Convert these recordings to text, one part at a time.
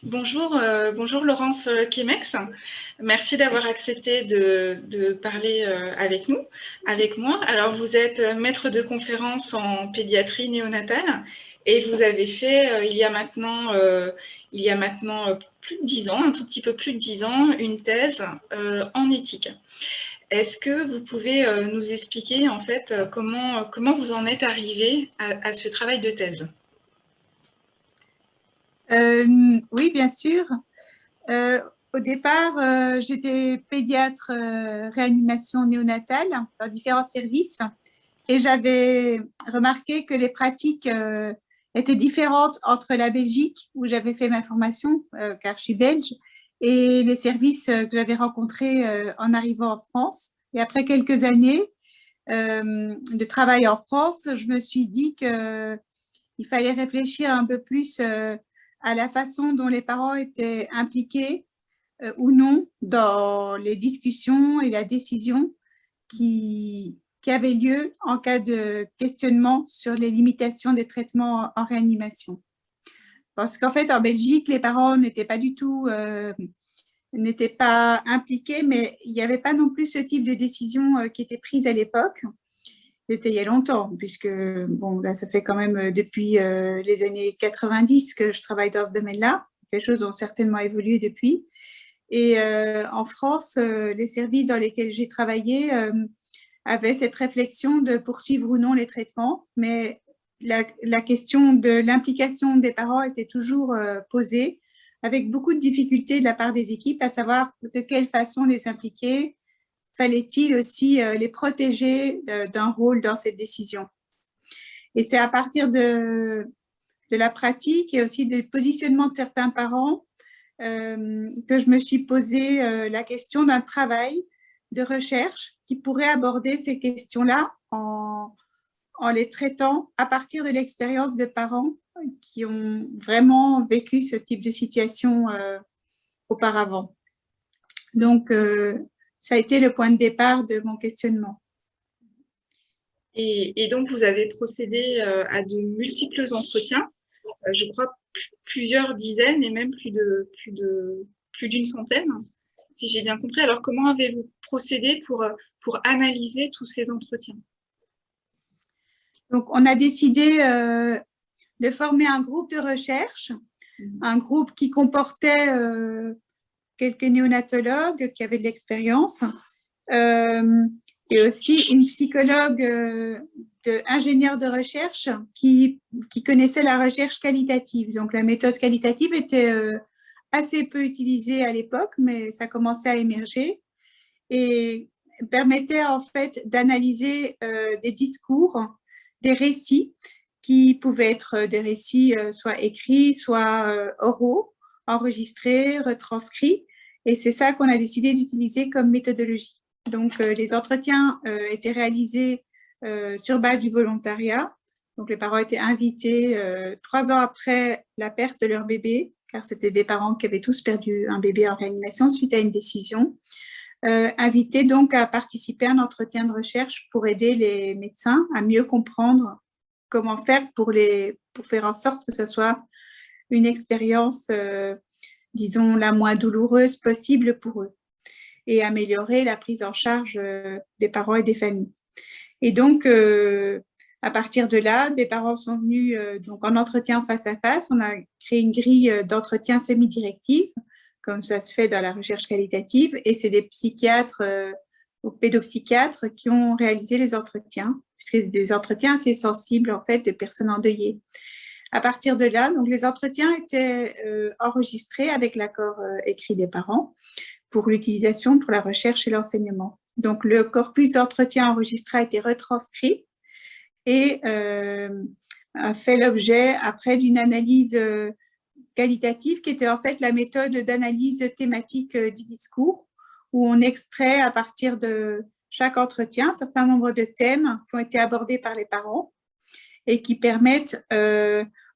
Bonjour, bonjour Laurence Kemex. Merci d'avoir accepté de parler avec moi. Alors, vous êtes maître de conférence en pédiatrie néonatale et vous avez fait il y a maintenant plus de 10 ans, un tout petit peu plus de 10 ans, une thèse en éthique. Est-ce que vous pouvez nous expliquer en fait comment vous en êtes arrivé à ce travail de thèse? Oui, bien sûr. Au départ, j'étais pédiatre réanimation néonatale dans différents services et j'avais remarqué que les pratiques étaient différentes entre la Belgique, où j'avais fait ma formation, car je suis belge, et les services que j'avais rencontrés en arrivant en France. Et après quelques années de travail en France, je me suis dit que il fallait réfléchir un peu plus à la façon dont les parents étaient impliqués ou non dans les discussions et la décision qui avait lieu en cas de questionnement sur les limitations des traitements en réanimation. Parce qu'en fait, en Belgique, les parents n'étaient pas du tout n'étaient pas impliqués, mais il n'y avait pas non plus ce type de décision qui était prise à l'époque. C'était il y a longtemps, puisque bon, là, ça fait quand même depuis les années 90 que je travaille dans ce domaine-là. Les choses ont certainement évolué depuis. Et en France, les services dans lesquels j'ai travaillé avaient cette réflexion de poursuivre ou non les traitements, mais la question de l'implication des parents était toujours posée, avec beaucoup de difficultés de la part des équipes, à savoir de quelle façon les impliquer, fallait-il aussi les protéger d'un rôle dans cette décision. Et c'est à partir de la pratique et aussi du positionnement de certains parents que je me suis posé la question d'un travail de recherche qui pourrait aborder ces questions-là en les traitant à partir de l'expérience de parents qui ont vraiment vécu ce type de situation auparavant. Donc, ça a été le point de départ de mon questionnement. Et donc, vous avez procédé à de multiples entretiens, je crois plusieurs dizaines et même plus d'une centaine, si j'ai bien compris. Alors, comment avez-vous procédé pour analyser tous ces entretiens? Donc, on a décidé de former un groupe de recherche, un groupe qui comportait quelques néonatologues qui avaient de l'expérience, et aussi une psychologue ingénieure de recherche qui connaissait la recherche qualitative. Donc, la méthode qualitative était assez peu utilisée à l'époque, mais ça commençait à émerger et permettait en fait d'analyser des discours, des récits qui pouvaient être des récits soit écrits, soit oraux, enregistrés, retranscrits. Et c'est ça qu'on a décidé d'utiliser comme méthodologie. Donc, les entretiens étaient réalisés sur base du volontariat. Donc, les parents étaient invités 3 ans après la perte de leur bébé, car c'était des parents qui avaient tous perdu un bébé en réanimation suite à une décision. Invités donc à participer à un entretien de recherche pour aider les médecins à mieux comprendre comment faire pour faire en sorte que ce soit une expérience, disons, la moins douloureuse possible pour eux et améliorer la prise en charge des parents et des familles. Et donc, à partir de là, des parents sont venus donc en entretien face à face. On a créé une grille d'entretien semi-directive, comme ça se fait dans la recherche qualitative, et c'est des psychiatres ou pédopsychiatres qui ont réalisé les entretiens, puisque c'est des entretiens assez sensibles en fait de personnes endeuillées. À partir de là, donc les entretiens étaient enregistrés avec l'accord écrit des parents pour l'utilisation pour la recherche et l'enseignement. Donc le corpus d'entretien enregistré a été retranscrit et a fait l'objet après d'une analyse qualitative qui était en fait la méthode d'analyse thématique du discours, où on extrait à partir de chaque entretien un certain nombre de thèmes qui ont été abordés par les parents et qui permettent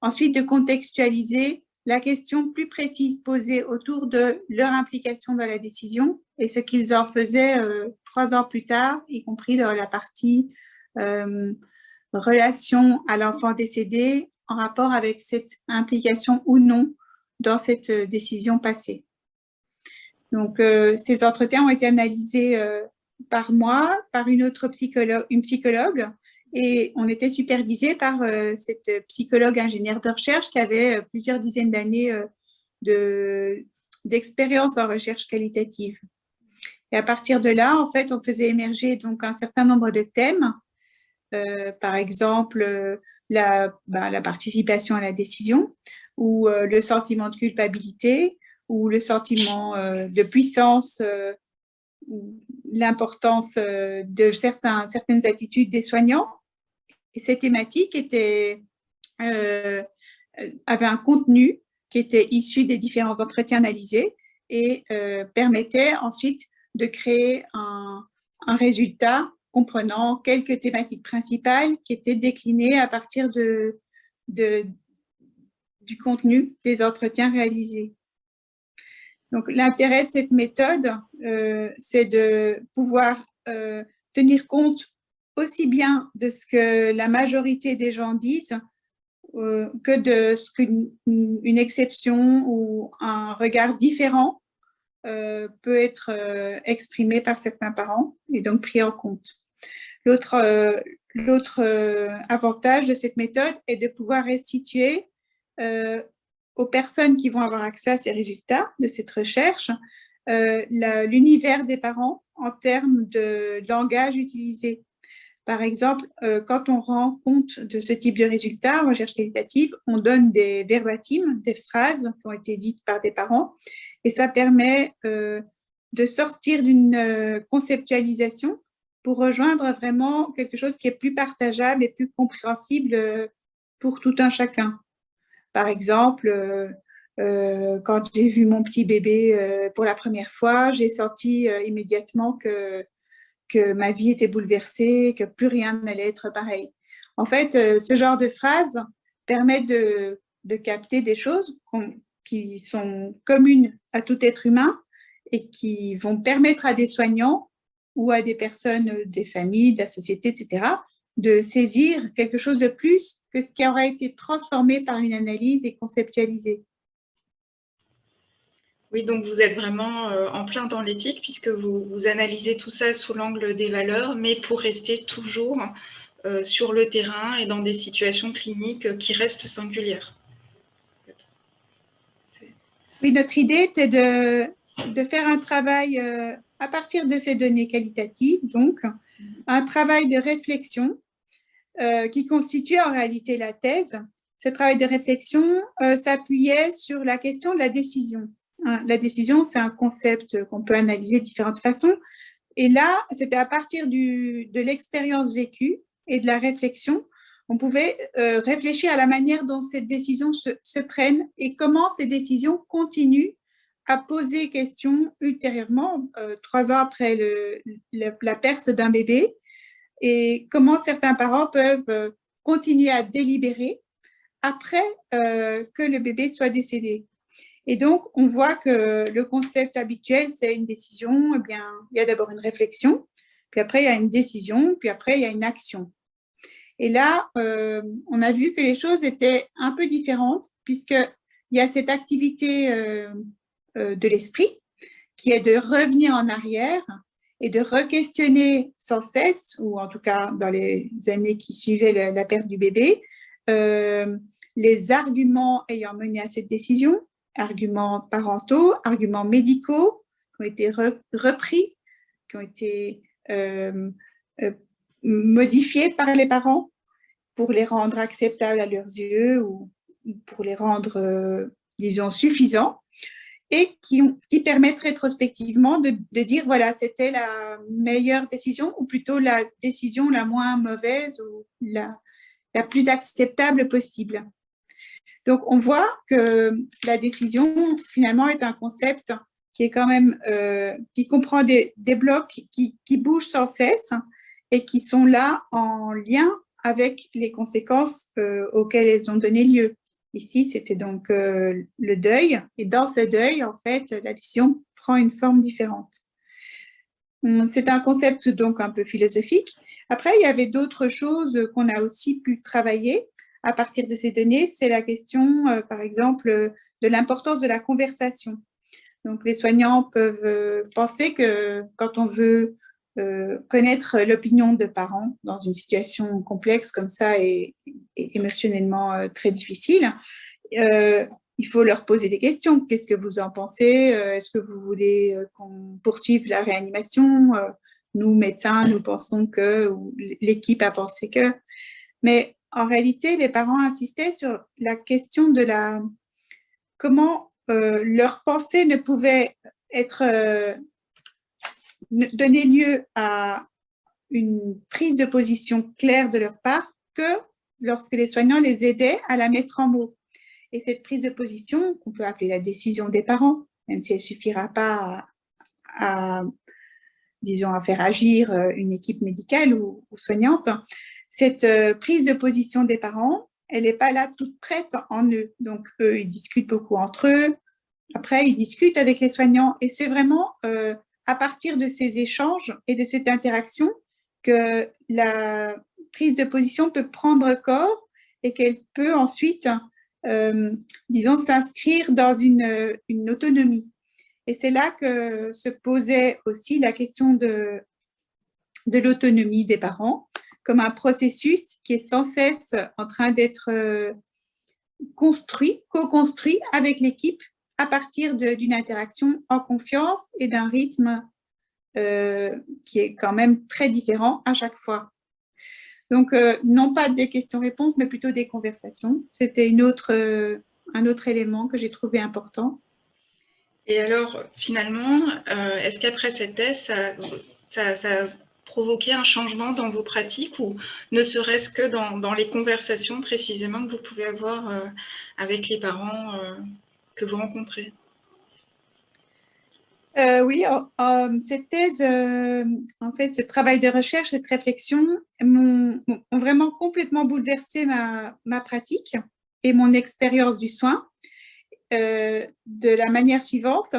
ensuite de contextualiser la question plus précise posée autour de leur implication dans la décision et ce qu'ils en faisaient 3 ans plus tard, y compris dans la partie relation à l'enfant décédé en rapport avec cette implication ou non dans cette décision passée. Donc, ces entretiens ont été analysés par moi, par une psychologue, et on était supervisé par cette psychologue ingénieure de recherche qui avait plusieurs dizaines d'années d'expérience en recherche qualitative. Et à partir de là, en fait, on faisait émerger donc un certain nombre de thèmes, par exemple la participation à la décision, ou le sentiment de culpabilité, ou le sentiment de puissance, l'importance de certaines attitudes des soignants. Et ces thématiques avaient un contenu qui était issu des différents entretiens analysés et permettait ensuite de créer un résultat comprenant quelques thématiques principales qui étaient déclinées à partir du contenu des entretiens réalisés. Donc, l'intérêt de cette méthode, c'est de pouvoir tenir compte aussi bien de ce que la majorité des gens disent que de ce qu'une exception ou un regard différent peut être exprimé par certains parents et donc pris en compte. L'autre avantage de cette méthode est de pouvoir restituer aux personnes qui vont avoir accès à ces résultats de cette recherche l'univers des parents en termes de langage utilisé. Par exemple, quand on rend compte de ce type de résultats en recherche qualitative, on donne des verbatims, des phrases qui ont été dites par des parents, et ça permet de sortir d'une conceptualisation pour rejoindre vraiment quelque chose qui est plus partageable et plus compréhensible pour tout un chacun. Par exemple, quand j'ai vu mon petit bébé pour la première fois, j'ai senti immédiatement que ma vie était bouleversée, que plus rien n'allait être pareil. En fait, ce genre de phrase permet de capter des choses qui sont communes à tout être humain et qui vont permettre à des soignants ou à des personnes, des familles, de la société, etc., de saisir quelque chose de plus que ce qui aura été transformé par une analyse et conceptualisé. Oui, donc vous êtes vraiment en plein dans l'éthique puisque vous analysez tout ça sous l'angle des valeurs, mais pour rester toujours sur le terrain et dans des situations cliniques qui restent singulières. Oui, notre idée était de faire un travail à partir de ces données qualitatives, donc un travail de réflexion qui constitue en réalité la thèse. Ce travail de réflexion s'appuyait sur la question de la décision. La décision, c'est un concept qu'on peut analyser de différentes façons. Et là, c'était à partir de l'expérience vécue et de la réflexion, on pouvait réfléchir à la manière dont ces décisions se prennent et comment ces décisions continuent à poser question ultérieurement, 3 ans après la perte d'un bébé, et comment certains parents peuvent continuer à délibérer après que le bébé soit décédé. Et donc, on voit que le concept habituel, c'est une décision. Eh bien, il y a d'abord une réflexion, puis après, il y a une décision, puis après, il y a une action. Et là, on a vu que les choses étaient un peu différentes, puisqu'il y a cette activité de l'esprit qui est de revenir en arrière et de re-questionner sans cesse, ou en tout cas dans les années qui suivaient la perte du bébé, les arguments ayant mené à cette décision, arguments parentaux, arguments médicaux qui ont été repris, qui ont été modifiés par les parents pour les rendre acceptables à leurs yeux ou pour les rendre, disons, suffisants, et qui permettent rétrospectivement de dire, voilà, c'était la meilleure décision, ou plutôt la décision la moins mauvaise ou la plus acceptable possible. Donc, on voit que la décision, finalement, est un concept qui est quand même, qui comprend des blocs qui bougent sans cesse et qui sont là en lien avec les conséquences auxquelles elles ont donné lieu. Ici, c'était donc le deuil, et dans ce deuil, en fait, la décision prend une forme différente. C'est un concept donc un peu philosophique. Après, il y avait d'autres choses qu'on a aussi pu travailler. à partir de ces données, c'est la question, par exemple, de l'importance de la conversation. Donc, les soignants peuvent penser que quand on veut connaître l'opinion de parents dans une situation complexe comme ça et émotionnellement très difficile, il faut leur poser des questions. Qu'est-ce que vous en pensez? Est-ce que vous voulez qu'on poursuive la réanimation? Nous, médecins, nous pensons que, ou l'équipe a pensé que. Mais en réalité, les parents insistaient sur la question de comment leurs pensées ne pouvaient être donner lieu à une prise de position claire de leur part que lorsque les soignants les aidaient à la mettre en mots. Et cette prise de position, qu'on peut appeler la décision des parents, même si elle ne suffira pas disons, à faire agir une équipe médicale ou soignante, cette prise de position des parents, elle n'est pas là toute prête en eux. Donc, eux, ils discutent beaucoup entre eux. Après, ils discutent avec les soignants. Et c'est vraiment à partir de ces échanges et de cette interaction que la prise de position peut prendre corps et qu'elle peut ensuite, disons, s'inscrire dans une autonomie. Et c'est là que se posait aussi la question de l'autonomie des parents comme un processus qui est sans cesse en train d'être construit, co-construit avec l'équipe à partir d'une interaction en confiance et d'un rythme qui est quand même très différent à chaque fois. Donc, non pas des questions-réponses, mais plutôt des conversations. C'était un autre élément que j'ai trouvé important. Et alors, finalement, est-ce qu'après cette thèse, ça a provoqué un changement dans vos pratiques ou ne serait-ce que dans les conversations précisément que vous pouvez avoir avec les parents que vous rencontrez? Oui, cette thèse, en fait, ce travail de recherche, cette réflexion ont vraiment complètement bouleversé ma pratique et mon expérience du soin de la manière suivante,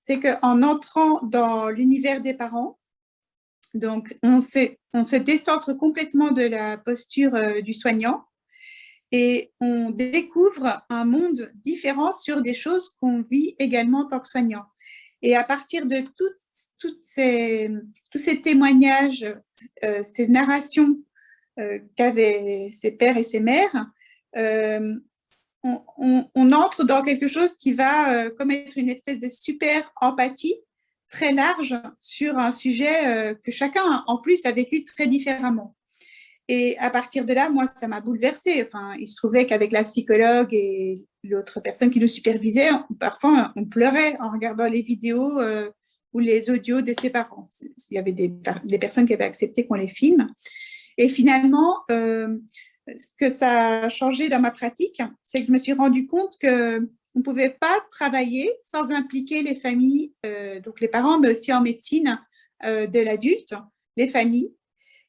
c'est qu'en entrant dans l'univers des parents, donc on se décentre complètement de la posture du soignant et on découvre un monde différent sur des choses qu'on vit également en tant que soignant. Et à partir de tous ces témoignages, ces narrations qu'avaient ses pères et ses mères, on entre dans quelque chose qui va comme être une espèce de super empathie très large sur un sujet que chacun, en plus, a vécu très différemment. Et à partir de là, moi, ça m'a bouleversée. Enfin, il se trouvait qu'avec la psychologue et l'autre personne qui nous supervisait, parfois, on pleurait en regardant les vidéos ou les audios de ses parents. Il y avait des personnes qui avaient accepté qu'on les filme. Et finalement, ce que ça a changé dans ma pratique, c'est que je me suis rendu compte qu'on ne pouvait pas travailler sans impliquer les familles, donc les parents, mais aussi en médecine de l'adulte, les familles,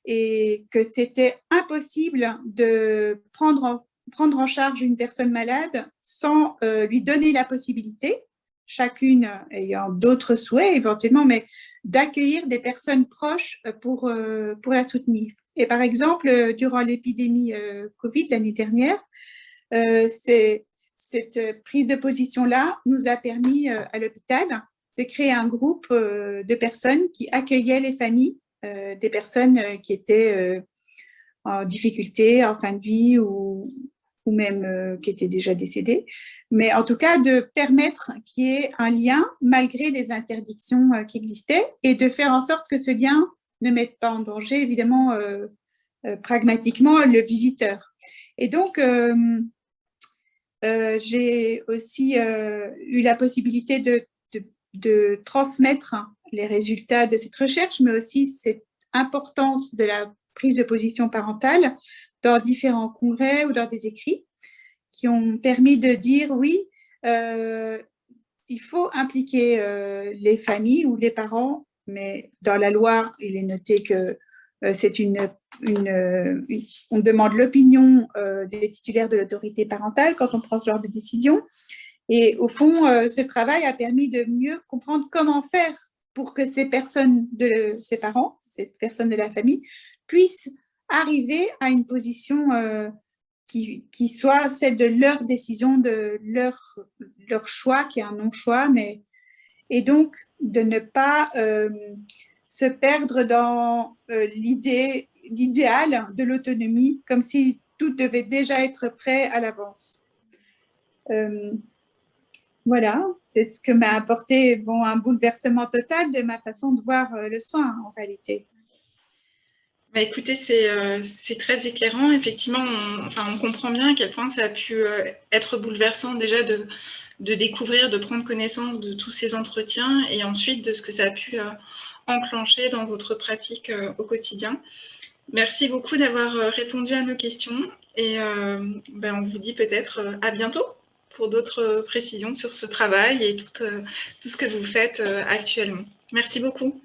et que c'était impossible de prendre en charge une personne malade sans lui donner la possibilité, chacune ayant d'autres souhaits éventuellement, mais d'accueillir des personnes proches pour la soutenir. Et par exemple, durant l'épidémie Covid l'année dernière, cette prise de position-là nous a permis à l'hôpital de créer un groupe de personnes qui accueillaient les familles des personnes qui étaient en difficulté, en fin de vie ou même qui étaient déjà décédées. Mais en tout cas, de permettre qu'il y ait un lien malgré les interdictions qui existaient et de faire en sorte que ce lien ne mette pas en danger, évidemment, pragmatiquement, le visiteur. Et donc, j'ai aussi eu la possibilité de transmettre les résultats de cette recherche, mais aussi cette importance de la prise de position parentale dans différents congrès ou dans des écrits qui ont permis de dire oui, il faut impliquer les familles ou les parents, mais dans la loi, il est noté que c'est on demande l'opinion des titulaires de l'autorité parentale quand on prend ce genre de décision. Et au fond, ce travail a permis de mieux comprendre comment faire pour que ces parents, ces personnes de la famille, puissent arriver à une position qui soit celle de leur décision, de leur choix, qui est un non-choix, et donc de ne pas se perdre dans l'idéal de l'autonomie, comme si tout devait déjà être prêt à l'avance. Voilà, c'est ce que m'a apporté un bouleversement total de ma façon de voir le soin en réalité. Bah, écoutez, c'est très éclairant. Effectivement, on comprend bien à quel point ça a pu être bouleversant déjà de découvrir, de prendre connaissance de tous ces entretiens et ensuite de ce que ça a pu enclencher dans votre pratique au quotidien. Merci beaucoup d'avoir répondu à nos questions et on vous dit peut-être à bientôt pour d'autres précisions sur ce travail et tout ce que vous faites actuellement. Merci beaucoup.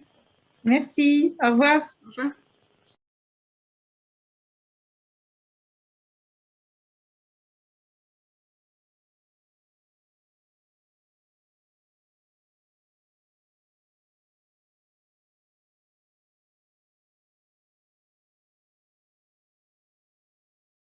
Merci, au revoir. Au revoir.